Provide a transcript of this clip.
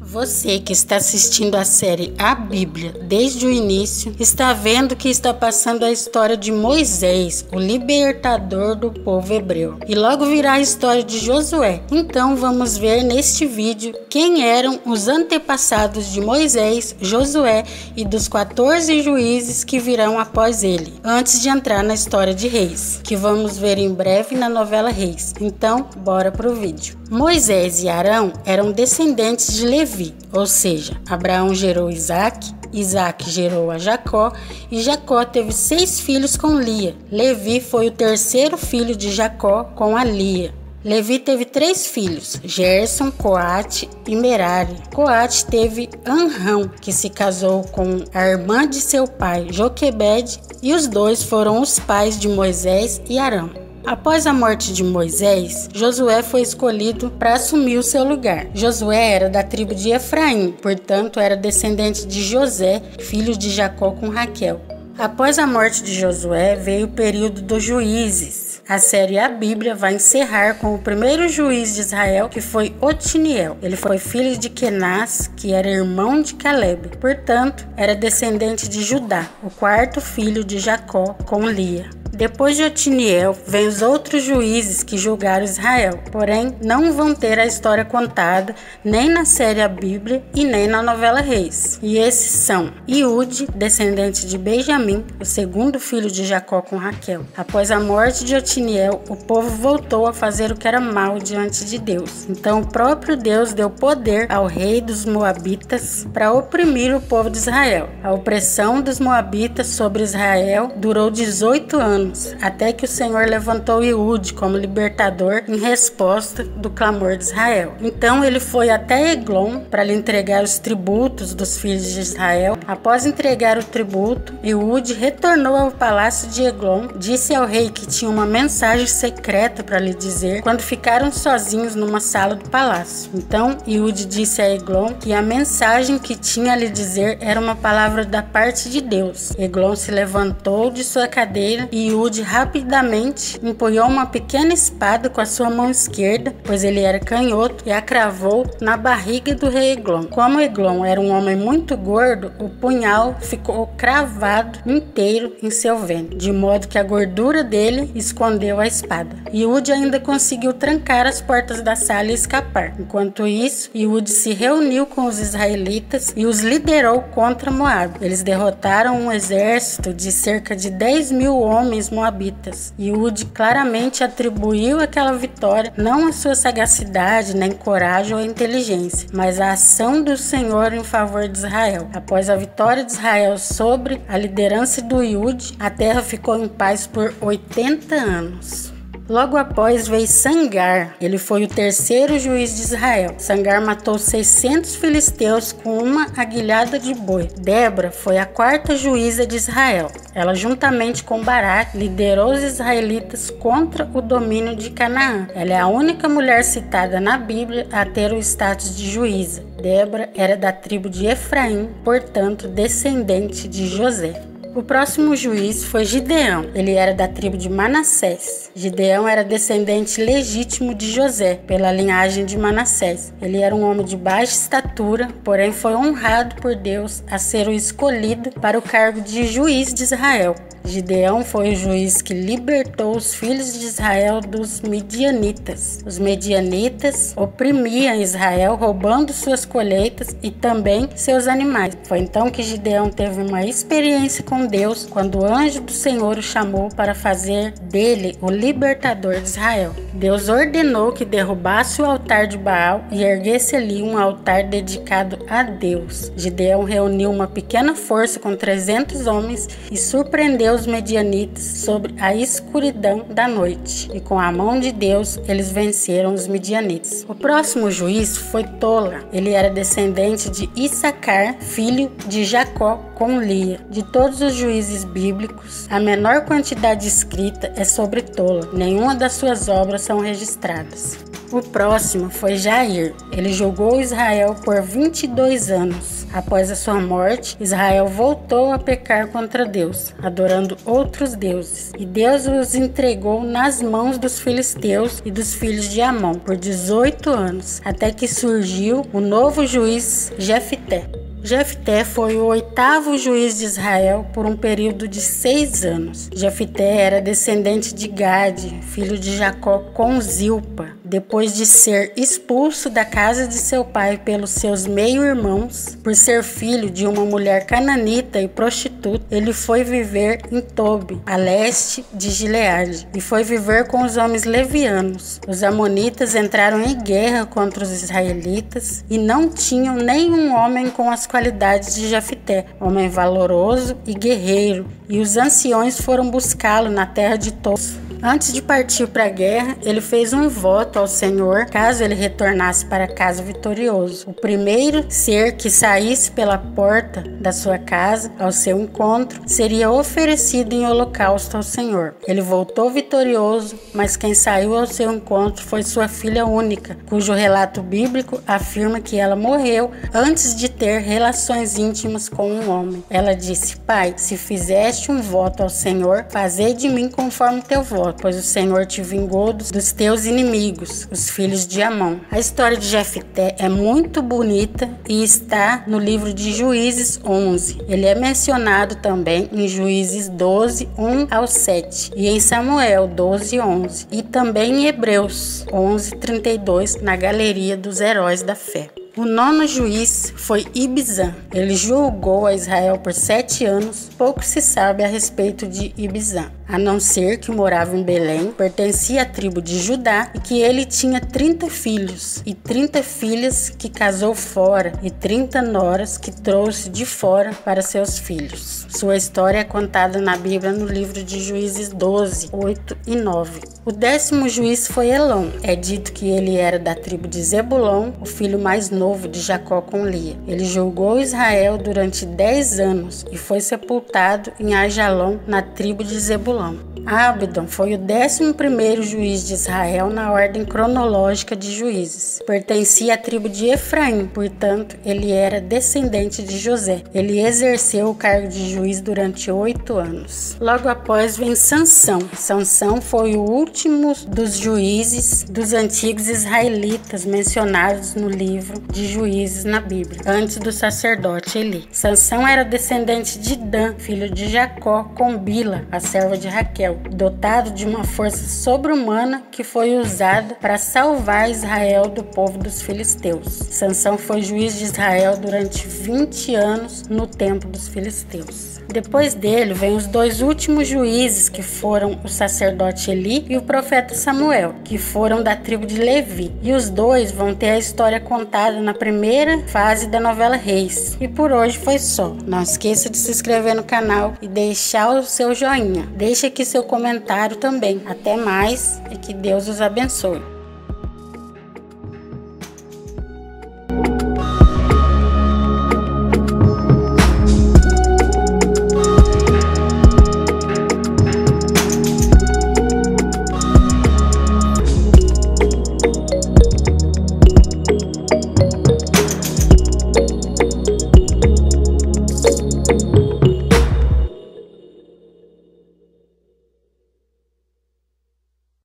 Você que está assistindo a série A Bíblia desde o início, está vendo que está passando a história de Moisés, o libertador do povo hebreu. E logo virá a história de Josué. Então vamos ver neste vídeo quem eram os antepassados de Moisés, Josué e dos 14 juízes que virão após ele, antes de entrar na história de Reis, que vamos ver em breve na novela Reis. Então, bora pro vídeo. Moisés e Arão eram descendentes de Levi, ou seja, Abraão gerou Isaac, Isaac gerou a Jacó, e Jacó teve 6 filhos com Lia. Levi foi o terceiro filho de Jacó com a Lia. Levi teve 3 filhos, Gerson, Coate e Merari. Coate teve Amrão, que se casou com a irmã de seu pai, Joquebede, e os dois foram os pais de Moisés e Arão. Após a morte de Moisés, Josué foi escolhido para assumir o seu lugar. Josué era da tribo de Efraim, portanto era descendente de José, filho de Jacó com Raquel. Após a morte de Josué, veio o período dos juízes. A série A Bíblia vai encerrar com o primeiro juiz de Israel, que foi Otiniel. Ele foi filho de Kenaz, que era irmão de Caleb. Portanto, era descendente de Judá, o quarto filho de Jacó com Lia. Depois de Otiniel, vem os outros juízes que julgaram Israel, porém não vão ter a história contada nem na série A Bíblia e nem na novela Reis. E esses são Iude, descendente de Benjamim, o segundo filho de Jacó com Raquel. Após a morte de Otiniel, o povo voltou a fazer o que era mal diante de Deus. Então o próprio Deus deu poder ao rei dos Moabitas para oprimir o povo de Israel. A opressão dos Moabitas sobre Israel durou 18 anos. Até que o Senhor levantou Iude como libertador em resposta do clamor de Israel. Então ele foi até Eglon para lhe entregar os tributos dos filhos de Israel. Após entregar o tributo, Iude retornou ao palácio de Eglon, disse ao rei que tinha uma mensagem secreta para lhe dizer quando ficaram sozinhos numa sala do palácio. Então Iude disse a Eglon que a mensagem que tinha a lhe dizer era uma palavra da parte de Deus. Eglon se levantou de sua cadeira e Iude rapidamente empunhou uma pequena espada com a sua mão esquerda, pois ele era canhoto, e a cravou na barriga do rei Eglon. Como Eglon era um homem muito gordo, o punhal ficou cravado inteiro em seu ventre, de modo que a gordura dele escondeu a espada. Iude ainda conseguiu trancar as portas da sala e escapar. Enquanto isso, Iude se reuniu com os israelitas e os liderou contra Moabe. Eles derrotaram um exército de cerca de 10.000 homens moabitas. Iude claramente atribuiu aquela vitória não à sua sagacidade, nem coragem ou inteligência, mas à ação do Senhor em favor de Israel. Após a vitória de Israel sobre a liderança do Iude, a terra ficou em paz por 80 anos. Logo após veio Sangar. Ele foi o terceiro juiz de Israel. Sangar matou 600 filisteus com uma aguilhada de boi. Débora foi a quarta juíza de Israel. Ela, juntamente com Baraque, liderou os israelitas contra o domínio de Canaã. Ela é a única mulher citada na Bíblia a ter o status de juíza. Débora era da tribo de Efraim, portanto descendente de José. O próximo juiz foi Gideão. Ele era da tribo de Manassés. Gideão era descendente legítimo de José, pela linhagem de Manassés. Ele era um homem de baixa estatura, porém foi honrado por Deus a ser o escolhido para o cargo de juiz de Israel. Gideão foi o juiz que libertou os filhos de Israel dos midianitas. Os midianitas oprimiam Israel, roubando suas colheitas e também seus animais. Foi então que Gideão teve uma experiência com Deus, quando o anjo do Senhor o chamou para fazer dele o libertador de Israel. Deus ordenou que derrubasse o altar de Baal e erguesse ali um altar dedicado a Deus. Gideão reuniu uma pequena força com 300 homens e surpreendeu os medianitas sobre a escuridão da noite, e com a mão de Deus eles venceram os medianitas. O próximo juiz foi Tola. Ele era descendente de Issacar, filho de Jacó com Lia. De todos os juízes bíblicos, a menor quantidade escrita é sobre Tola. Nenhuma das suas obras são registradas. O próximo foi Jair. Ele julgou Israel por 22 anos. Após a sua morte, Israel voltou a pecar contra Deus, adorando outros deuses. E Deus os entregou nas mãos dos filisteus e dos filhos de Amon por 18 anos, até que surgiu o novo juiz Jefté. Jefté foi o 8º juiz de Israel por um período de 6 anos. Jefté era descendente de Gade, filho de Jacó com Zilpa. Depois de ser expulso da casa de seu pai pelos seus meio-irmãos, por ser filho de uma mulher cananita e prostituta, ele foi viver em Tobi, a leste de Gileade, e foi viver com os homens levianos. Os amonitas entraram em guerra contra os israelitas e não tinham nenhum homem com as qualidades de Jefté, homem valoroso e guerreiro, e os anciões foram buscá-lo na terra de Tob. Antes de partir para a guerra, ele fez um voto ao Senhor, caso ele retornasse para casa vitorioso. O primeiro ser que saísse pela porta da sua casa ao seu encontro seria oferecido em holocausto ao Senhor. Ele voltou vitorioso, mas quem saiu ao seu encontro foi sua filha única, cujo relato bíblico afirma que ela morreu antes de ter relações íntimas com um homem. Ela disse: Pai, se fizeste um voto ao Senhor, fazei de mim conforme teu voto, pois o Senhor te vingou dos teus inimigos, os filhos de Amon. A história de Jefté é muito bonita e está no livro de Juízes 11. Ele é mencionado também em Juízes 12, 1 ao 7 e em Samuel 12, 11 e também em Hebreus 11, 32 na galeria dos heróis da fé. O 9º juiz foi Ibzan. Ele julgou a Israel por 7 anos. Pouco se sabe a respeito de Ibzan, a não ser que morava em Belém, pertencia à tribo de Judá e que ele tinha 30 filhos e 30 filhas que casou fora e 30 noras que trouxe de fora para seus filhos. Sua história é contada na Bíblia no livro de Juízes 12, 8 e 9. O 10º juiz foi Elon. É dito que ele era da tribo de Zebulon, o filho mais novo de Jacó com Lia. Ele julgou Israel durante 10 anos e foi sepultado em Ajalon, na tribo de Zebulon. Abdon foi o 11º juiz de Israel na ordem cronológica de juízes. Pertencia à tribo de Efraim, portanto, ele era descendente de José. Ele exerceu o cargo de juiz durante 8 anos. Logo após vem Sansão. Sansão foi o último dos juízes dos antigos israelitas mencionados no livro de Juízes na Bíblia, antes do sacerdote Eli. Sansão era descendente de Dan, filho de Jacó, com Bila, a serva de Raquel, dotado de uma força sobre-humana que foi usada para salvar Israel do povo dos filisteus. Sansão foi juiz de Israel durante 20 anos no tempo dos filisteus. Depois dele vem os 2 últimos juízes, que foram o sacerdote Eli e o profeta Samuel, que foram da tribo de Levi. E os 2 vão ter a história contada na primeira fase da novela Reis. E por hoje foi só. Não esqueça de se inscrever no canal e deixar o seu joinha. Deixe aqui seu comentário também. Até mais e que Deus os abençoe.